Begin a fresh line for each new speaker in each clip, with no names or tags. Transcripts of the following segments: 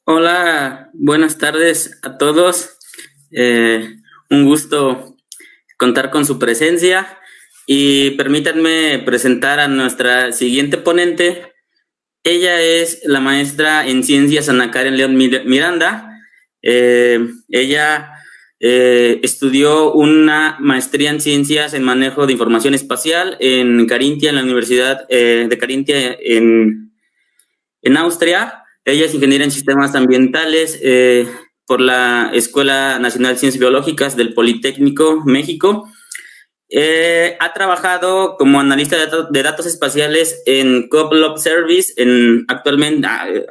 Hola, buenas tardes a todos. Un gusto contar con su presencia y permítanme presentar a nuestra siguiente ponente. Ella es la maestra en ciencias Ana Karen León Miranda. Ella estudió una maestría en ciencias en manejo de información espacial en Carintia, en la Universidad de Carintia en Austria. Ella es ingeniera en sistemas ambientales por la Escuela Nacional de Ciencias Biológicas del Politécnico México. Ha trabajado como analista de datos espaciales en Koplov Service.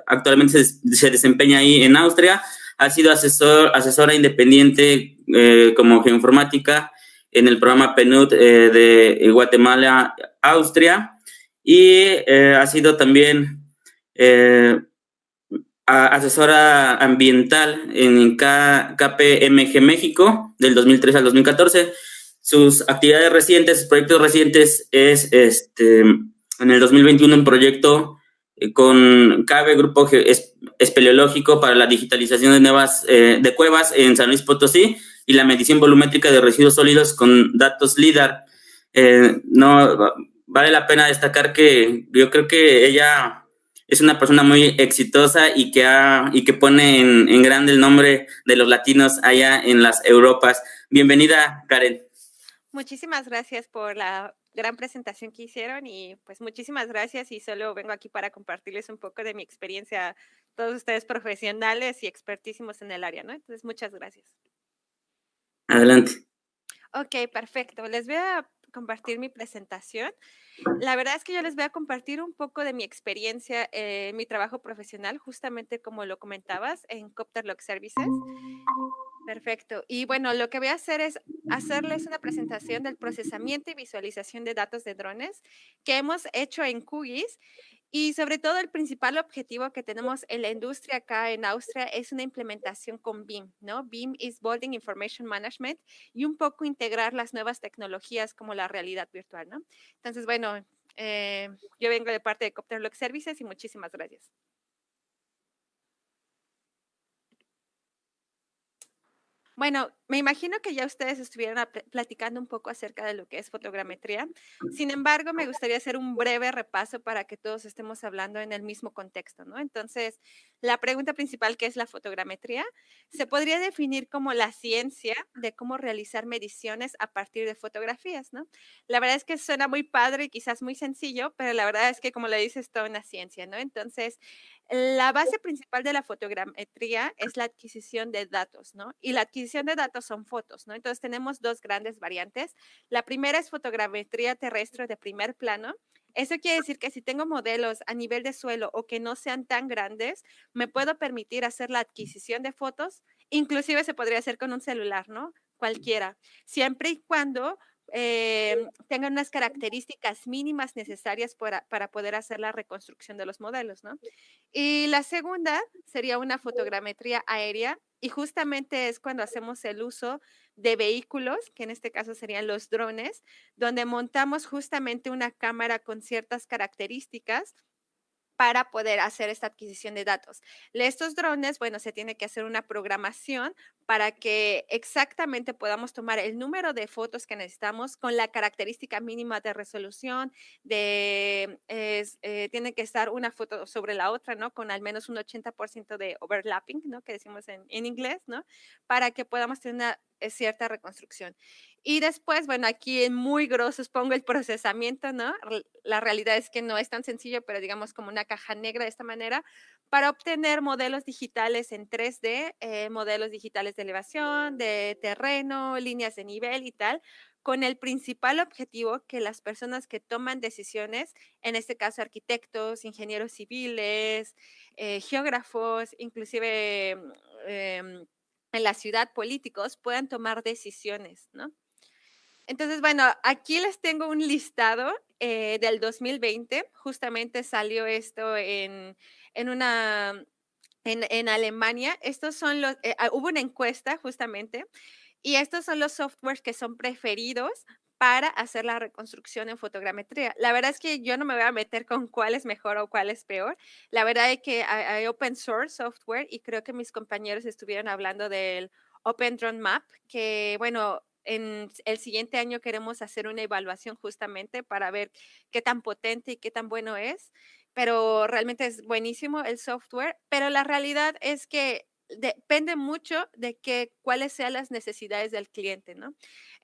Actualmente se desempeña ahí en Austria. Ha sido asesora independiente como geoinformática en el programa PNUD de Guatemala, Austria. Y ha sido también asesora ambiental en KPMG México del 2003 al 2014. Sus actividades recientes, sus proyectos recientes es en el 2021 un proyecto con CABE, Grupo Espeleológico, para la digitalización de cuevas en San Luis Potosí y la medición volumétrica de residuos sólidos con datos LIDAR. No, vale la pena destacar que yo creo que ella es una persona muy exitosa y que pone en grande el nombre de los latinos allá en las Europas. Bienvenida, Karen.
Muchísimas gracias por la gran presentación que hicieron y pues muchísimas gracias, y solo vengo aquí para compartirles un poco de mi experiencia, todos ustedes profesionales y expertísimos en el área, ¿no? Entonces, muchas gracias.
Adelante.
Ok, perfecto. Les voy a compartir mi presentación. La verdad es que yo les voy a compartir un poco de mi experiencia en mi trabajo profesional, justamente como lo comentabas, en Copterlock Services. Perfecto. Y bueno, lo que voy a hacer es hacerles una presentación del procesamiento y visualización de datos de drones que hemos hecho en QGIS, y sobre todo el principal objetivo que tenemos en la industria acá en Austria es una implementación con BIM, ¿no? BIM is Building Information Management, y un poco integrar las nuevas tecnologías como la realidad virtual, ¿no? Entonces, bueno, yo vengo de parte de Copterlock Services y muchísimas gracias. Bueno, me imagino que ya ustedes estuvieron platicando un poco acerca de lo que es fotogrametría. Sin embargo, me gustaría hacer un breve repaso para que todos estemos hablando en el mismo contexto, ¿no? Entonces, la pregunta principal, ¿qué es la fotogrametría? Se podría definir como la ciencia de cómo realizar mediciones a partir de fotografías, ¿no? La verdad es que suena muy padre y quizás muy sencillo, pero la verdad es que, como le dices, es toda una ciencia, ¿no? Entonces, la base principal de la fotogrametría es la adquisición de datos, ¿no? Y la adquisición de datos son fotos, ¿no? Entonces tenemos dos grandes variantes. La primera es fotogrametría terrestre de primer plano. Eso quiere decir que si tengo modelos a nivel de suelo o que no sean tan grandes, me puedo permitir hacer la adquisición de fotos. Inclusive se podría hacer con un celular, ¿no? Cualquiera, siempre y cuando tengan unas características mínimas necesarias para poder hacer la reconstrucción de los modelos, ¿no? Y la segunda sería una fotogrametría aérea, y justamente es cuando hacemos el uso de vehículos, que en este caso serían los drones, donde montamos justamente una cámara con ciertas características para poder hacer esta adquisición de datos. Estos drones, bueno, se tiene que hacer una programación para que exactamente podamos tomar el número de fotos que necesitamos con la característica mínima de resolución, tiene que estar una foto sobre la otra, ¿no? Con al menos un 80% de overlapping, ¿no? Que decimos en inglés, ¿no? Para que podamos tener una cierta reconstrucción. Y después, bueno, aquí en muy grosos pongo el procesamiento, ¿no? La realidad es que no es tan sencillo, pero digamos como una caja negra de esta manera, para obtener modelos digitales en 3D, modelos digitales de elevación, de terreno, líneas de nivel y tal, con el principal objetivo que las personas que toman decisiones, en este caso arquitectos, ingenieros civiles, geógrafos, inclusive en la ciudad políticos, puedan tomar decisiones, ¿no? Entonces, bueno, aquí les tengo un listado del 2020. Justamente salió esto en Alemania. Estos son hubo una encuesta justamente, y estos son los softwares que son preferidos para hacer la reconstrucción en fotogrametría. La verdad es que yo no me voy a meter con cuál es mejor o cuál es peor. La verdad es que hay open source software y creo que mis compañeros estuvieron hablando del Open Drone Map, que bueno, en el siguiente año queremos hacer una evaluación justamente para ver qué tan potente y qué tan bueno es, pero realmente es buenísimo el software, pero la realidad es que depende mucho de cuáles sean las necesidades del cliente, ¿no?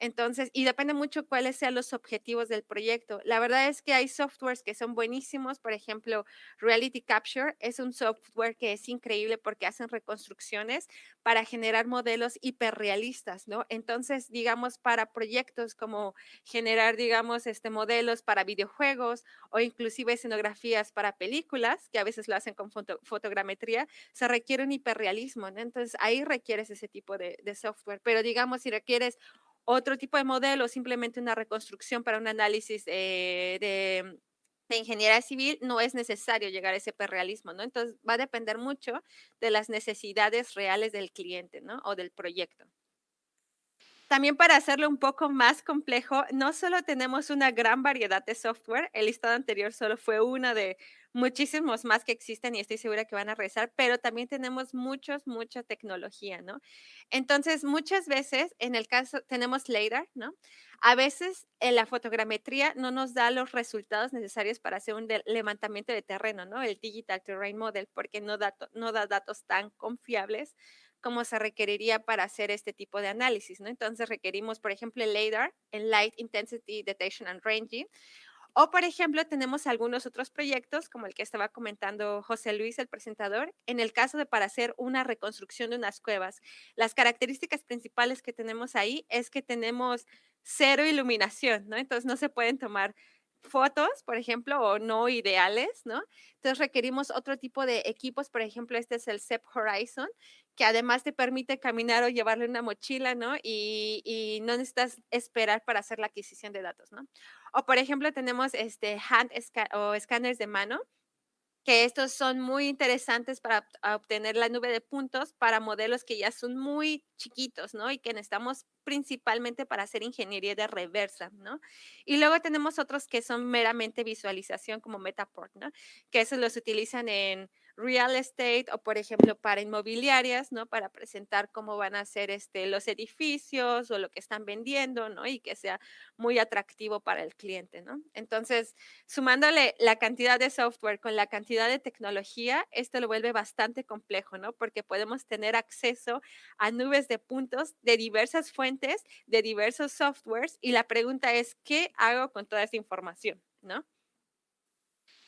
Entonces, y depende mucho cuáles sean los objetivos del proyecto. La verdad es que hay softwares que son buenísimos, por ejemplo, Reality Capture es un software que es increíble porque hacen reconstrucciones para generar modelos hiperrealistas, ¿no? Entonces, digamos, para proyectos como generar, digamos, modelos para videojuegos o inclusive escenografías para películas, que a veces lo hacen con fotogrametría, se requiere un hiperrealismo, ¿no? Entonces, ahí requieres ese tipo de software. Pero digamos, si requieres otro tipo de modelo, simplemente una reconstrucción para un análisis de ingeniería civil, no es necesario llegar a ese hiperrealismo, ¿no? Entonces, va a depender mucho de las necesidades reales del cliente, ¿no? O del proyecto. También para hacerlo un poco más complejo, no solo tenemos una gran variedad de software, el listado anterior solo fue una de muchísimos más que existen y estoy segura que van a regresar, pero también tenemos mucha tecnología, ¿no? Entonces, muchas veces, en el caso, tenemos LiDAR, ¿no? A veces en la fotogrametría no nos da los resultados necesarios para hacer un levantamiento de terreno, ¿no? El Digital Terrain Model, porque no da datos tan confiables como se requeriría para hacer este tipo de análisis, ¿no? Entonces requerimos, por ejemplo, el LiDAR, el Light Intensity Detection and Ranging, o, por ejemplo, tenemos algunos otros proyectos, como el que estaba comentando José Luis, el presentador, en el caso de para hacer una reconstrucción de unas cuevas. Las características principales que tenemos ahí es que tenemos cero iluminación, ¿no? Entonces no se pueden tomar fotos, por ejemplo, o no ideales, ¿no? Entonces requerimos otro tipo de equipos, por ejemplo, este es el CEP Horizon, que además te permite caminar o llevarle una mochila, ¿no? Y no necesitas esperar para hacer la adquisición de datos, ¿no? O, por ejemplo, tenemos o escáneres de mano, que estos son muy interesantes para obtener la nube de puntos para modelos que ya son muy chiquitos, ¿no? Y que necesitamos principalmente para hacer ingeniería de reversa, ¿no? Y luego tenemos otros que son meramente visualización, como Metaport, ¿no? Que esos los utilizan en real estate o, por ejemplo, para inmobiliarias, ¿no? Para presentar cómo van a ser los edificios o lo que están vendiendo, ¿no? Y que sea muy atractivo para el cliente, ¿no? Entonces, sumándole la cantidad de software con la cantidad de tecnología, esto lo vuelve bastante complejo, ¿no? Porque podemos tener acceso a nubes de puntos de diversas fuentes, de diversos softwares, y la pregunta es, ¿qué hago con toda esa información, ¿no?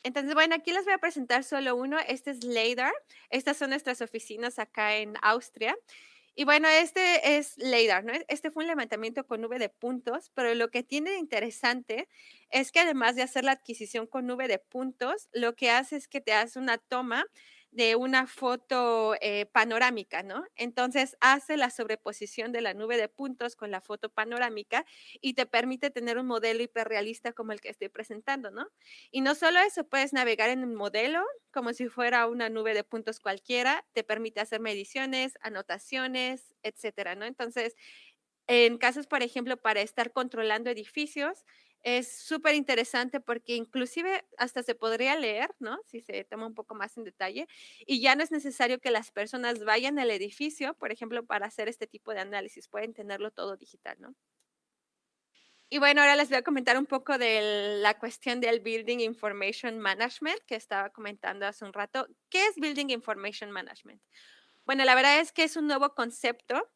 Entonces, bueno, aquí les voy a presentar solo uno. Este es LiDAR. Estas son nuestras oficinas acá en Austria. Y bueno, este es LiDAR, ¿no? Este fue un levantamiento con nube de puntos, pero lo que tiene de interesante es que además de hacer la adquisición con nube de puntos, lo que hace es que te hace una toma de una foto panorámica, ¿no? Entonces hace la sobreposición de la nube de puntos con la foto panorámica y te permite tener un modelo hiperrealista como el que estoy presentando, ¿no? Y no solo eso, puedes navegar en el modelo como si fuera una nube de puntos cualquiera, te permite hacer mediciones, anotaciones, etcétera, ¿no? Entonces, en casos, por ejemplo, para estar controlando edificios, es súper interesante porque inclusive hasta se podría leer, ¿no? Si se toma un poco más en detalle, y ya no es necesario que las personas vayan al edificio, por ejemplo, para hacer este tipo de análisis, pueden tenerlo todo digital, ¿no? Y bueno, ahora les voy a comentar un poco de la cuestión del Building Information Management que estaba comentando hace un rato. ¿Qué es Building Information Management? Bueno, la verdad es que es un nuevo concepto.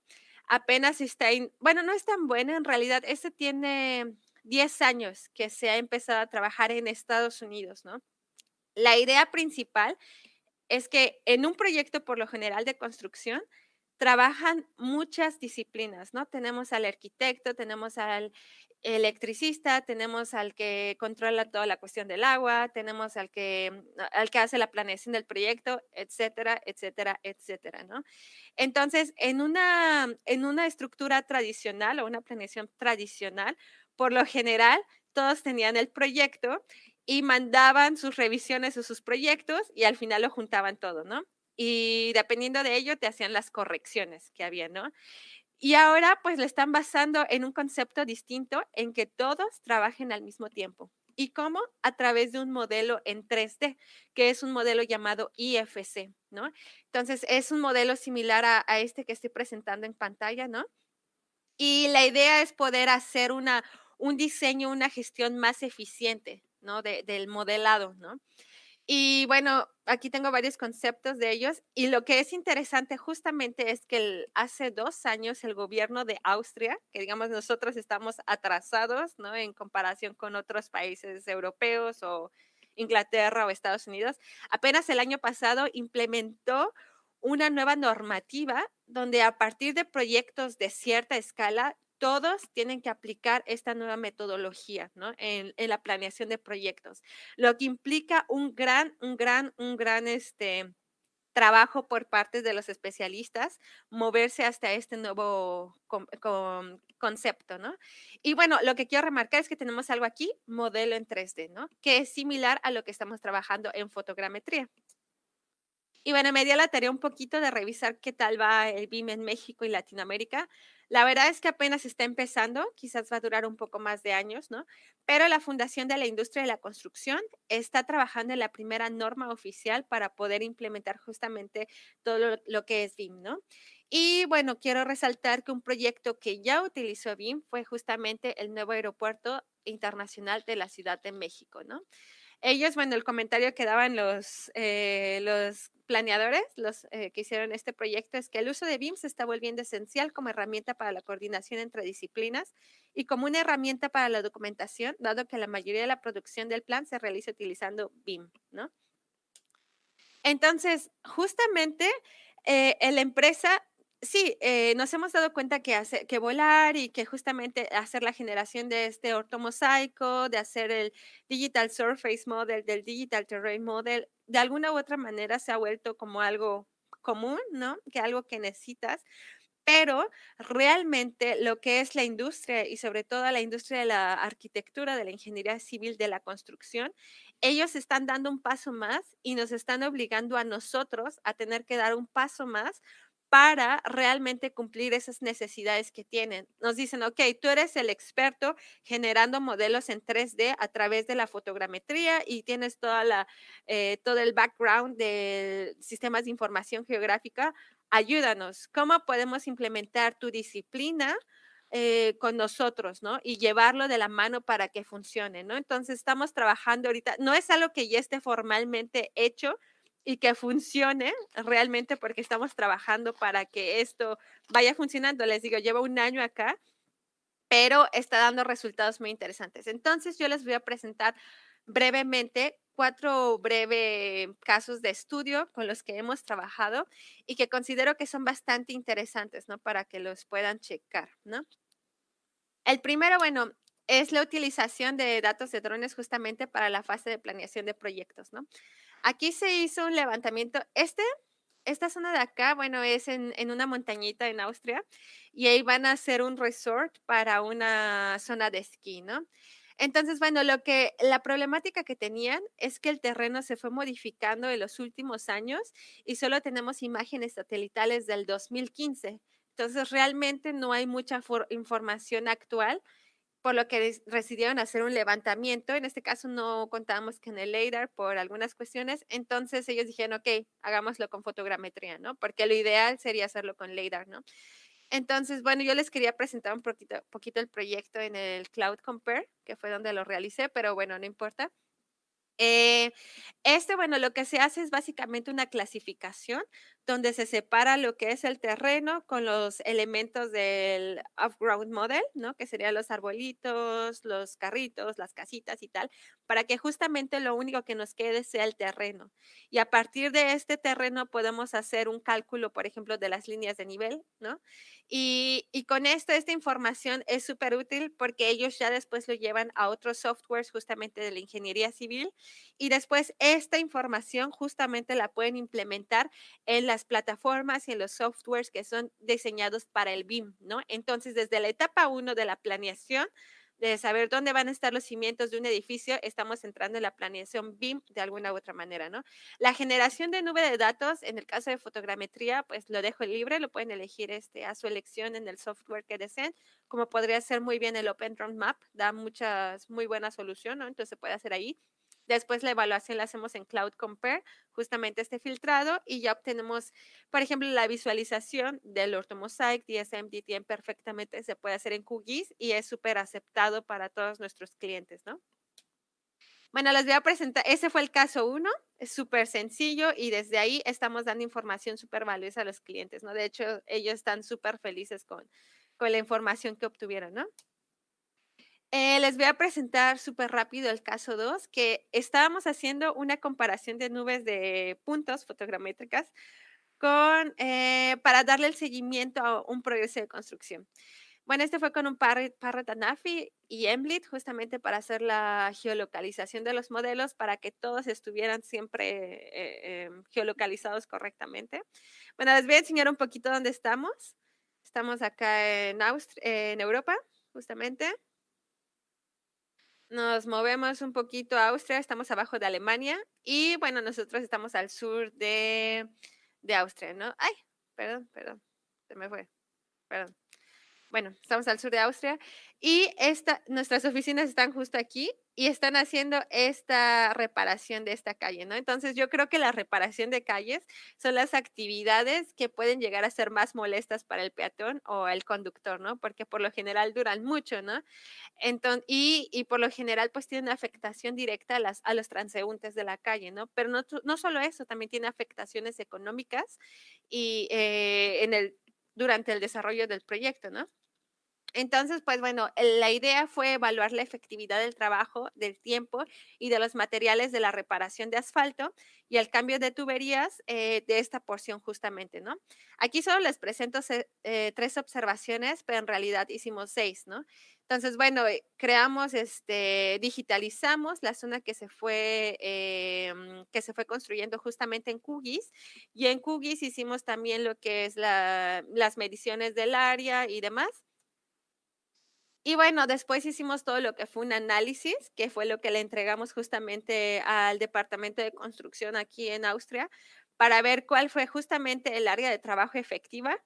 Apenas está, bueno, no es tan bueno en realidad. Este tiene 10 años que se ha empezado a trabajar en Estados Unidos, ¿no? La idea principal es que en un proyecto, por lo general de construcción, trabajan muchas disciplinas, ¿no? Tenemos al arquitecto, tenemos al electricista, tenemos al que controla toda la cuestión del agua, tenemos al que hace la planeación del proyecto, etcétera, etcétera, etcétera, ¿no? Entonces, en una estructura tradicional o una planeación tradicional, por lo general, todos tenían el proyecto y mandaban sus revisiones o sus proyectos y al final lo juntaban todo, ¿no? Y dependiendo de ello te hacían las correcciones que había, ¿no? Y ahora pues le están basando en un concepto distinto en que todos trabajen al mismo tiempo. ¿Y cómo? A través de un modelo en 3D, que es un modelo llamado IFC, ¿no? Entonces, es un modelo similar a este que estoy presentando en pantalla, ¿no? Y la idea es poder hacer un diseño, una gestión más eficiente, ¿no? Del modelado, ¿no? Y bueno, aquí tengo varios conceptos de ellos y lo que es interesante justamente es que hace 2 años el gobierno de Austria, que digamos nosotros estamos atrasados, ¿no? En comparación con otros países europeos o Inglaterra o Estados Unidos, apenas el año pasado implementó una nueva normativa donde a partir de proyectos de cierta escala, todos tienen que aplicar esta nueva metodología, ¿no? En la planeación de proyectos, lo que implica un gran trabajo por parte de los especialistas, moverse hasta este nuevo concepto, ¿no? Y bueno, lo que quiero remarcar es que tenemos algo aquí, modelo en 3D, ¿no? Que es similar a lo que estamos trabajando en fotogrametría. Y bueno, me dio la tarea un poquito de revisar qué tal va el BIM en México y Latinoamérica. La verdad es que apenas está empezando, quizás va a durar un poco más de años, ¿no? Pero la Fundación de la Industria de la Construcción está trabajando en la primera norma oficial para poder implementar justamente todo lo que es BIM, ¿no? Y bueno, quiero resaltar que un proyecto que ya utilizó BIM fue justamente el nuevo aeropuerto internacional de la Ciudad de México, ¿no? Ellos, bueno, el comentario que daban los planeadores, los que hicieron este proyecto, es que el uso de BIM se está volviendo esencial como herramienta para la coordinación entre disciplinas y como una herramienta para la documentación, dado que la mayoría de la producción del plan se realiza utilizando BIM, ¿no? Entonces, justamente, en la empresa, sí, nos hemos dado cuenta que volar y que justamente hacer la generación de este ortomosaico, de hacer el Digital Surface Model, del Digital Terrain Model, de alguna u otra manera se ha vuelto como algo común, ¿no? Que algo que necesitas, pero realmente lo que es la industria y sobre todo la industria de la arquitectura, de la ingeniería civil, de la construcción, ellos están dando un paso más y nos están obligando a nosotros a tener que dar un paso más para realmente cumplir esas necesidades que tienen. Nos dicen, ok, tú eres el experto generando modelos en 3D a través de la fotogrametría y tienes todo el background de sistemas de información geográfica. Ayúdanos, ¿cómo podemos implementar tu disciplina con nosotros, ¿no? Y llevarlo de la mano para que funcione, ¿no? Entonces, estamos trabajando ahorita, no es algo que ya esté formalmente hecho y que funcione realmente porque estamos trabajando para que esto vaya funcionando. Les digo, llevo 1 año acá, pero está dando resultados muy interesantes. Entonces, yo les voy a presentar brevemente 4 breve casos de estudio con los que hemos trabajado y que considero que son bastante interesantes, ¿no? Para que los puedan checar, ¿no? El primero, bueno, es la utilización de datos de drones justamente para la fase de planeación de proyectos, ¿no? Aquí se hizo un levantamiento. Esta zona de acá, bueno, es en una montañita en Austria y ahí van a hacer un resort para una zona de esquí, ¿no? Entonces, bueno, la problemática que tenían es que el terreno se fue modificando en los últimos años y solo tenemos imágenes satelitales del 2015. Entonces, realmente no hay mucha información actual, por lo que decidieron hacer un levantamiento. En este caso no contábamos con el LiDAR por algunas cuestiones, entonces ellos dijeron, ok, hagámoslo con fotogrametría, ¿no? Porque lo ideal sería hacerlo con LiDAR, ¿no? Entonces, bueno, yo les quería presentar un poquito el proyecto en el Cloud Compare, que fue donde lo realicé, pero bueno, no importa. Eh, bueno, lo que se hace es básicamente una clasificación donde se separa lo que es el terreno con los elementos del off-ground model, ¿no? Que serían los arbolitos, los carritos, las casitas y tal, para que justamente lo único que nos quede sea el terreno. Y a partir de este terreno podemos hacer un cálculo, por ejemplo, de las líneas de nivel, ¿no? Y con esta información es súper útil porque ellos ya después lo llevan a otros softwares justamente de la ingeniería civil y después esta información justamente la pueden implementar en las plataformas y en los softwares que son diseñados para el BIM, ¿no? Entonces, desde la etapa 1 de la planeación, de saber dónde van a estar los cimientos de un edificio, estamos entrando en la planeación BIM de alguna u otra manera, ¿no? La generación de nube de datos, en el caso de fotogrametría, pues lo dejo libre, lo pueden elegir a su elección en el software que deseen, como podría ser muy bien el OpenDRONE da muy buena solución, ¿no? Entonces se puede hacer ahí. Después la evaluación la hacemos en Cloud Compare, justamente este filtrado, y ya obtenemos, por ejemplo, la visualización del orthomosaic, DSM, DTM perfectamente se puede hacer en QGIS y es súper aceptado para todos nuestros clientes, ¿no? Bueno, les voy a presentar, ese fue el caso 1, es súper sencillo y desde ahí estamos dando información súper valiosa a los clientes, ¿no? De hecho, ellos están súper felices con la información que obtuvieron, ¿no? Les voy a presentar súper rápido el caso 2, que estábamos haciendo una comparación de nubes de puntos fotogramétricas para darle el seguimiento a un progreso de construcción. Bueno, este fue con un Parrot Anafi y Emblit, justamente para hacer la geolocalización de los modelos, para que todos estuvieran siempre geolocalizados correctamente. Bueno, les voy a enseñar un poquito dónde estamos. Estamos acá en Europa, justamente. Nos movemos un poquito a Austria, estamos abajo de Alemania y bueno, nosotros estamos al sur de Austria, ¿no? Ay, perdón, se me fue, perdón. Bueno, estamos al sur de Austria y nuestras oficinas están justo aquí y están haciendo esta reparación de esta calle, ¿no? Entonces yo creo que la reparación de calles son las actividades que pueden llegar a ser más molestas para el peatón o el conductor, ¿no? Porque por lo general duran mucho, ¿no? Entonces, y por lo general, pues tiene una afectación directa a los transeúntes de la calle, ¿no? Pero no solo eso, también tiene afectaciones económicas y durante el desarrollo del proyecto, ¿no? Entonces, pues bueno, la idea fue evaluar la efectividad del trabajo, del tiempo y de los materiales de la reparación de asfalto y el cambio de tuberías de esta porción justamente, ¿no? Aquí solo les presento 3 observaciones, pero en realidad hicimos 6, ¿no? Entonces, bueno, digitalizamos la zona que se fue construyendo justamente en QGIS y en QGIS hicimos también lo que es las mediciones del área y demás. Y bueno, después hicimos todo lo que fue un análisis, que fue lo que le entregamos justamente al departamento de construcción aquí en Austria, para ver cuál fue justamente el área de trabajo efectiva.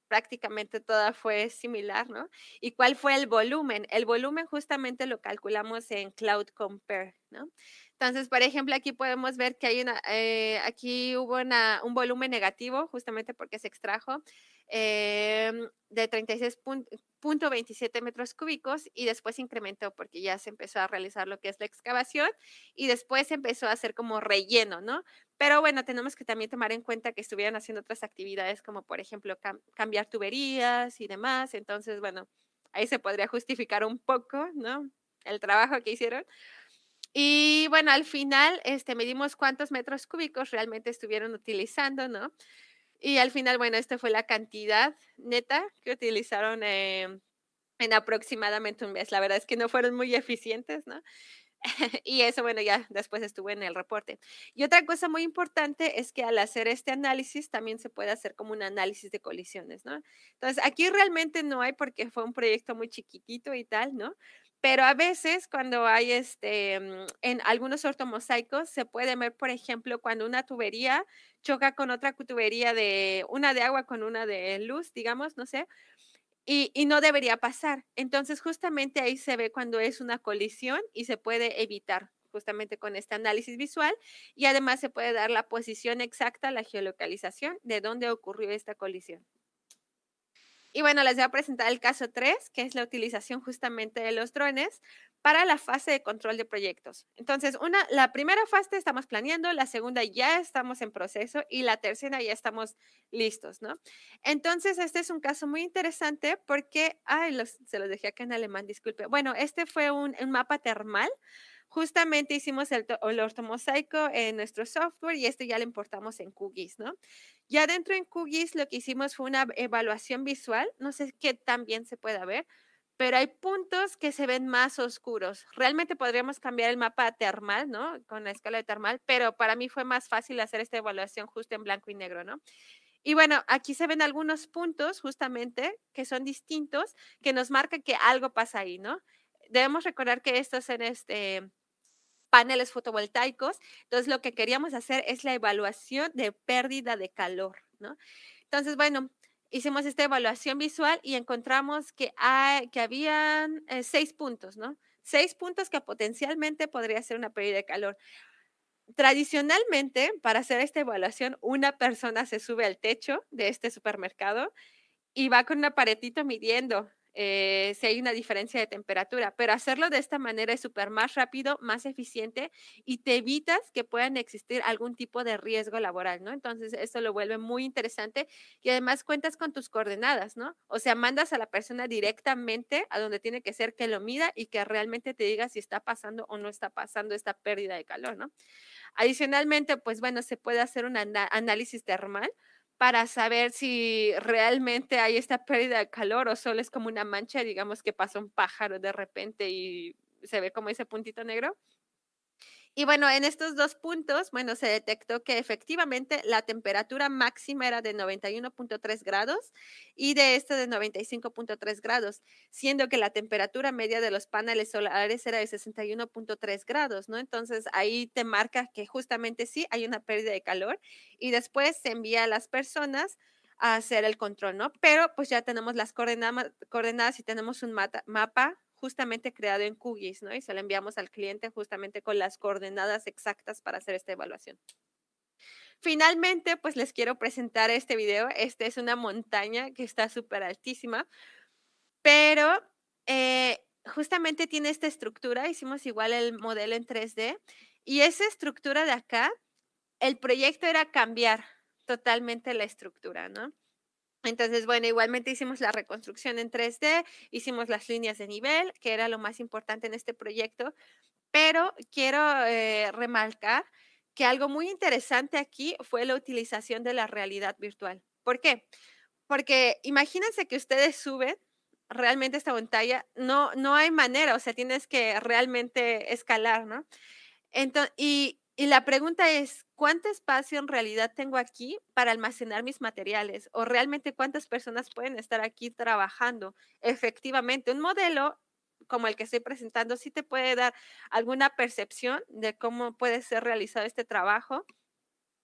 Prácticamente toda fue similar, ¿no? Y cuál fue el volumen. El volumen justamente lo calculamos en Cloud Compare, ¿no? Entonces, por ejemplo, aquí podemos ver que aquí hubo un volumen negativo, justamente porque se extrajo de 36.27 metros cúbicos y después incrementó porque ya se empezó a realizar lo que es la excavación y después se empezó a hacer como relleno, ¿no? Pero bueno, tenemos que también tomar en cuenta que estuvieran haciendo otras actividades como por ejemplo cambiar tuberías y demás. Entonces, bueno, ahí se podría justificar un poco, ¿no? El trabajo que hicieron. Y bueno, al final medimos cuántos metros cúbicos realmente estuvieron utilizando, ¿no? Y al final, bueno, esta fue la cantidad neta que utilizaron en aproximadamente un mes. La verdad es que no fueron muy eficientes, ¿no? Y eso, bueno, ya después estuvo en el reporte. Y otra cosa muy importante es que al hacer este análisis también se puede hacer como un análisis de colisiones, ¿no? Entonces, aquí realmente no hay porque fue un proyecto muy chiquitito y tal, ¿no? Pero a veces cuando hay en algunos ortomosaicos se puede ver, por ejemplo, cuando una tubería choca con otra tubería una de agua con una de luz, digamos, no sé, y no debería pasar. Entonces, justamente ahí se ve cuando es una colisión y se puede evitar justamente con este análisis visual y además se puede dar la posición exacta, la geolocalización de dónde ocurrió esta colisión. Y bueno, les voy a presentar el caso 3, que es la utilización justamente de los drones para la fase de control de proyectos. Entonces, la primera fase estamos planeando, la segunda ya estamos en proceso y la tercera ya estamos listos, ¿no? Entonces, este es un caso muy interesante porque, se los dejé acá en alemán, disculpe. Bueno, este fue un mapa termal. Justamente hicimos el ortomosaico en nuestro software y ya lo importamos en QGIS, ¿no? Ya dentro en QGIS lo que hicimos fue una evaluación visual, no sé qué tan bien se pueda ver, pero hay puntos que se ven más oscuros. Realmente podríamos cambiar el mapa termal, ¿no? Con la escala de termal, pero para mí fue más fácil hacer esta evaluación justo en blanco y negro, ¿no? Y bueno, aquí se ven algunos puntos justamente que son distintos, que nos marcan que algo pasa ahí, ¿no? debemos recordar que estos son paneles fotovoltaicos. Entonces, lo que queríamos hacer es la evaluación de pérdida de calor, ¿no? Entonces, bueno, hicimos esta evaluación visual y encontramos que habían 6 puntos, ¿no? 6 puntos que potencialmente podría ser una pérdida de calor. Tradicionalmente, para hacer esta evaluación, una persona se sube al techo de este supermercado y va con un aparatito midiendo si hay una diferencia de temperatura, pero hacerlo de esta manera es súper más rápido, más eficiente y te evitas que puedan existir algún tipo de riesgo laboral, ¿no? Entonces, esto lo vuelve muy interesante y además cuentas con tus coordenadas, ¿no? O sea, mandas a la persona directamente a donde tiene que ser que lo mida y que realmente te diga si está pasando o no está pasando esta pérdida de calor, ¿no? Adicionalmente, pues bueno, se puede hacer un análisis termal para saber si realmente hay esta pérdida de calor o solo es como una mancha, digamos que pasa un pájaro de repente y se ve como ese puntito negro. Y bueno, en estos 2 puntos, bueno, se detectó que efectivamente la temperatura máxima era de 91.3 grados y de 95.3 grados, siendo que la temperatura media de los paneles solares era de 61.3 grados, ¿no? Entonces, ahí te marca que justamente sí hay una pérdida de calor y después se envía a las personas a hacer el control, ¿no? Pero, pues, ya tenemos las coordenadas y tenemos un mapa justamente creado en QGIS, ¿no? Y se lo enviamos al cliente justamente con las coordenadas exactas para hacer esta evaluación. Finalmente, pues les quiero presentar este video. Este es una montaña que está súper altísima, pero justamente tiene esta estructura. Hicimos igual el modelo en 3D y esa estructura de acá, el proyecto era cambiar totalmente la estructura, ¿no? Entonces, bueno, igualmente hicimos la reconstrucción en 3D, hicimos las líneas de nivel, que era lo más importante en este proyecto, pero quiero remarcar que algo muy interesante aquí fue la utilización de la realidad virtual. ¿Por qué? Porque imagínense que ustedes suben realmente esta montaña, no hay manera, o sea, tienes que realmente escalar, ¿no? Y la pregunta es, ¿cuánto espacio en realidad tengo aquí para almacenar mis materiales? O realmente cuántas personas pueden estar aquí trabajando efectivamente. Un modelo como el que estoy presentando sí te puede dar alguna percepción de cómo puede ser realizado este trabajo,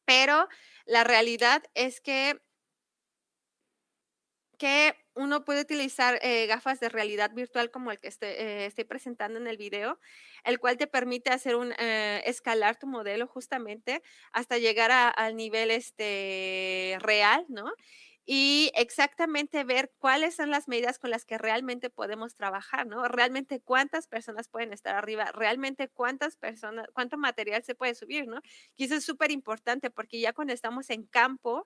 pero la realidad es que uno puede utilizar gafas de realidad virtual como el que estoy presentando en el video, el cual te permite hacer escalar tu modelo justamente hasta llegar al nivel real, ¿no? Y exactamente ver cuáles son las medidas con las que realmente podemos trabajar, ¿no? Realmente cuántas personas pueden estar arriba, realmente cuánto material se puede subir, ¿no? Y eso es súper importante porque ya cuando estamos en campo,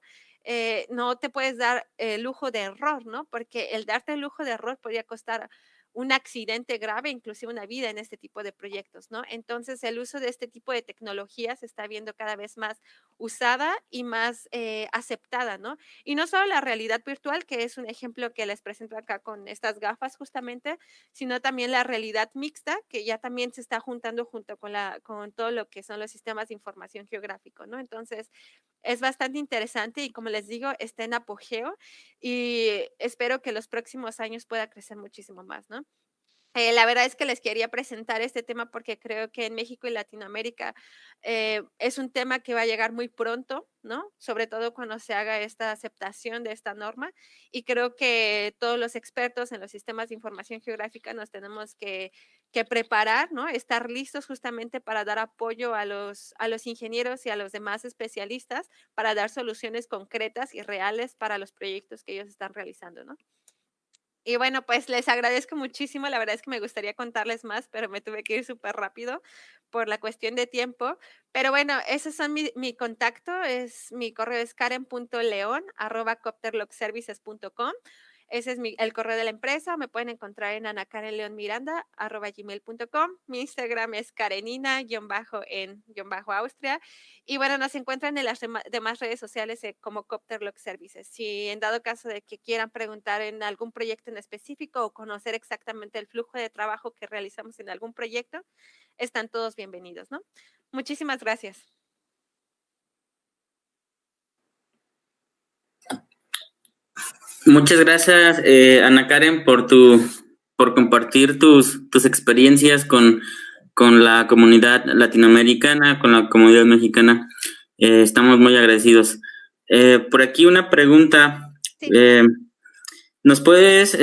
no te puedes dar el lujo de error, ¿no? Porque el darte el lujo de error podría costar un accidente grave, inclusive una vida en este tipo de proyectos, ¿no? Entonces, el uso de este tipo de tecnología se está viendo cada vez más usada y más aceptada, ¿no? Y no solo la realidad virtual, que es un ejemplo que les presento acá con estas gafas justamente, sino también la realidad mixta, que ya también se está juntando junto con todo lo que son los sistemas de información geográfico, ¿no? Entonces, es bastante interesante y como les digo, está en apogeo y espero que los próximos años pueda crecer muchísimo más, ¿no? La verdad es que les quería presentar este tema porque creo que en México y Latinoamérica es un tema que va a llegar muy pronto, ¿no? Sobre todo cuando se haga esta aceptación de esta norma. Y creo que todos los expertos en los sistemas de información geográfica nos tenemos que preparar, ¿no? Estar listos justamente para dar apoyo a los ingenieros y a los demás especialistas para dar soluciones concretas y reales para los proyectos que ellos están realizando, ¿no? Y bueno, pues les agradezco muchísimo. La verdad es que me gustaría contarles más, pero me tuve que ir súper rápido por la cuestión de tiempo. Pero bueno, esos son mi contacto. Mi correo es karen.leon@copterlockservices.com. Ese es el correo de la empresa. Me pueden encontrar en anakarenleonmiranda@gmail.com. Mi Instagram es karenina_en_Austria. Y bueno, nos encuentran en las demás redes sociales como Copterlock Services. Si en dado caso de que quieran preguntar en algún proyecto en específico o conocer exactamente el flujo de trabajo que realizamos en algún proyecto, están todos bienvenidos, ¿no? Muchísimas gracias.
Muchas gracias, Ana Karen, por por compartir tus experiencias con la comunidad latinoamericana, con la comunidad mexicana. Estamos muy agradecidos. Por aquí una pregunta.
Sí.
¿Nos puedes,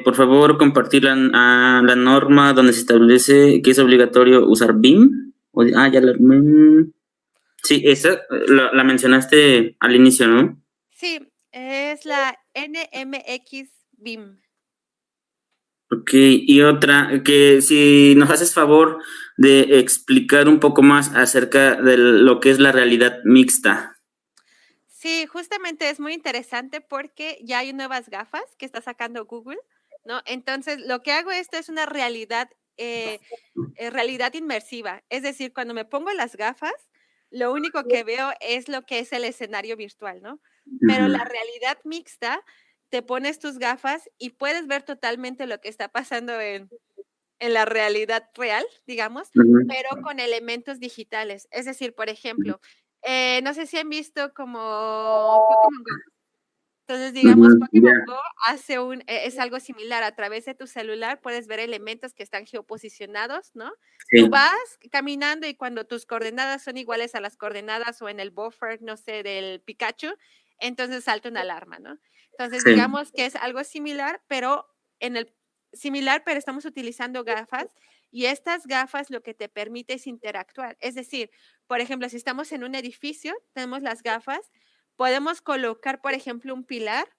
por favor, compartir la norma donde se establece que es obligatorio usar BIM? Ya la... Sí, esa la mencionaste al inicio, ¿no?
Sí, es la NMX BIM.
Ok, y otra, que si nos haces favor de explicar un poco más acerca de lo que es la realidad mixta.
Sí, justamente es muy interesante porque ya hay nuevas gafas que está sacando Google, ¿no? Entonces, lo que hago esto es una realidad inmersiva. Es decir, cuando me pongo las gafas, lo único que veo es lo que es el escenario virtual, ¿no? Pero la realidad mixta, te pones tus gafas y puedes ver totalmente lo que está pasando en la realidad real, digamos, pero con elementos digitales. Es decir, por ejemplo, no sé si han visto como Pokémon Go. Entonces, digamos, Pokémon Go hace es algo similar. A través de tu celular puedes ver elementos que están geoposicionados, ¿no?
Sí.
Tú vas caminando y cuando tus coordenadas son iguales a las coordenadas o en el buffer, no sé, del Pikachu, entonces salta una alarma, ¿no? Entonces,
Sí.
digamos que es algo similar, pero estamos utilizando gafas y estas gafas lo que te permite es interactuar. Es decir, por ejemplo, si estamos en un edificio, tenemos las gafas, podemos colocar, por ejemplo, un pilar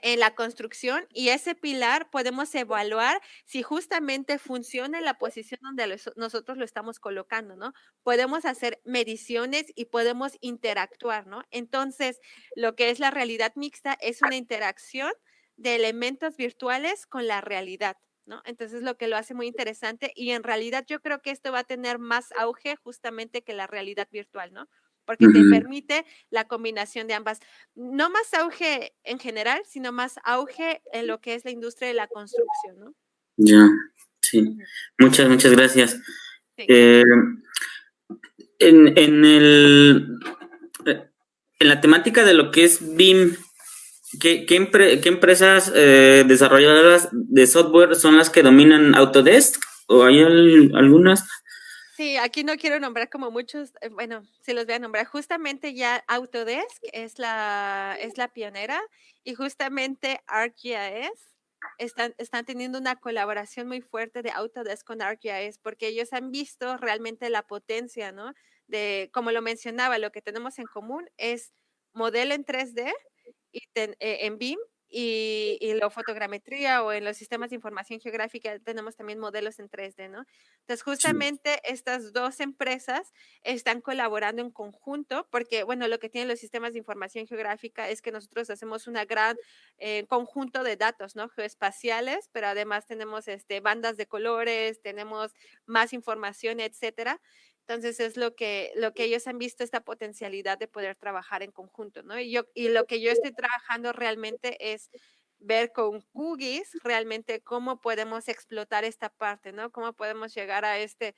en la construcción y ese pilar podemos evaluar si justamente funciona en la posición donde nosotros lo estamos colocando, ¿no? Podemos hacer mediciones y podemos interactuar, ¿no? Entonces, lo que es la realidad mixta es una interacción de elementos virtuales con la realidad, ¿no? Entonces, lo que lo hace muy interesante y en realidad yo creo que esto va a tener más auge justamente que la realidad virtual, ¿no? Porque te permite la combinación de ambas. No más auge en general, sino más auge en lo que es la industria de la construcción, ¿no?
Ya, sí. Muchas gracias.
Sí.
En la temática de lo que es BIM, ¿qué empresas desarrolladoras de software son las que dominan Autodesk? ¿O hay algunas?
Sí, aquí no quiero nombrar como muchos, bueno, sí los voy a nombrar. Justamente ya Autodesk es la pionera y justamente ArcGIS están teniendo una colaboración muy fuerte de Autodesk con ArcGIS porque ellos han visto realmente la potencia, ¿no? De, como lo mencionaba, lo que tenemos en común es modelo en 3D y en BIM y la fotogrametría o en los sistemas de información geográfica tenemos también modelos en 3D, ¿no? Entonces, justamente estas dos empresas están colaborando en conjunto porque, bueno, lo que tienen los sistemas de información geográfica es que nosotros hacemos una gran conjunto de datos, ¿no? Geoespaciales, pero además tenemos bandas de colores, tenemos más información, etcétera. Entonces es lo que ellos han visto esta potencialidad de poder trabajar en conjunto, ¿no? Y lo que yo estoy trabajando realmente es ver con QGIS realmente cómo podemos explotar esta parte, ¿no? Cómo podemos llegar a este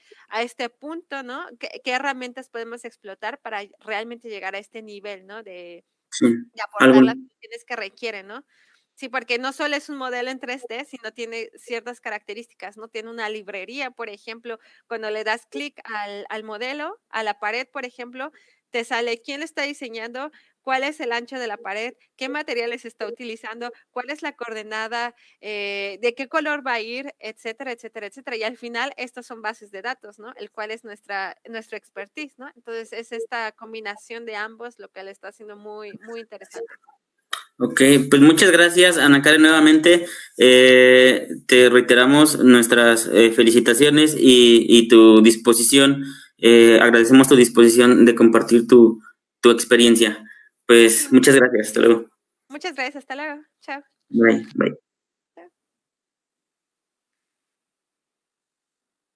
punto, ¿no? ¿Qué herramientas podemos explotar para realmente llegar a este nivel, ¿no? De aportar las funciones que requieren, ¿no? Sí, porque no solo es un modelo en 3D, sino tiene ciertas características, ¿no? Tiene una librería, por ejemplo, cuando le das clic al modelo, a la pared, por ejemplo, te sale quién lo está diseñando, cuál es el ancho de la pared, qué materiales está utilizando, cuál es la coordenada, de qué color va a ir, etcétera, etcétera, etcétera. Y al final, estas son bases de datos, ¿no? El cual es nuestro expertise, ¿no? Entonces, es esta combinación de ambos lo que le está haciendo muy, muy interesante.
Ok, pues muchas gracias, Ana Karen, nuevamente. Te reiteramos nuestras felicitaciones y tu disposición. Agradecemos tu disposición de compartir tu experiencia. Pues muchas gracias. Hasta luego.
Muchas gracias. Hasta luego. Chao.
Bye.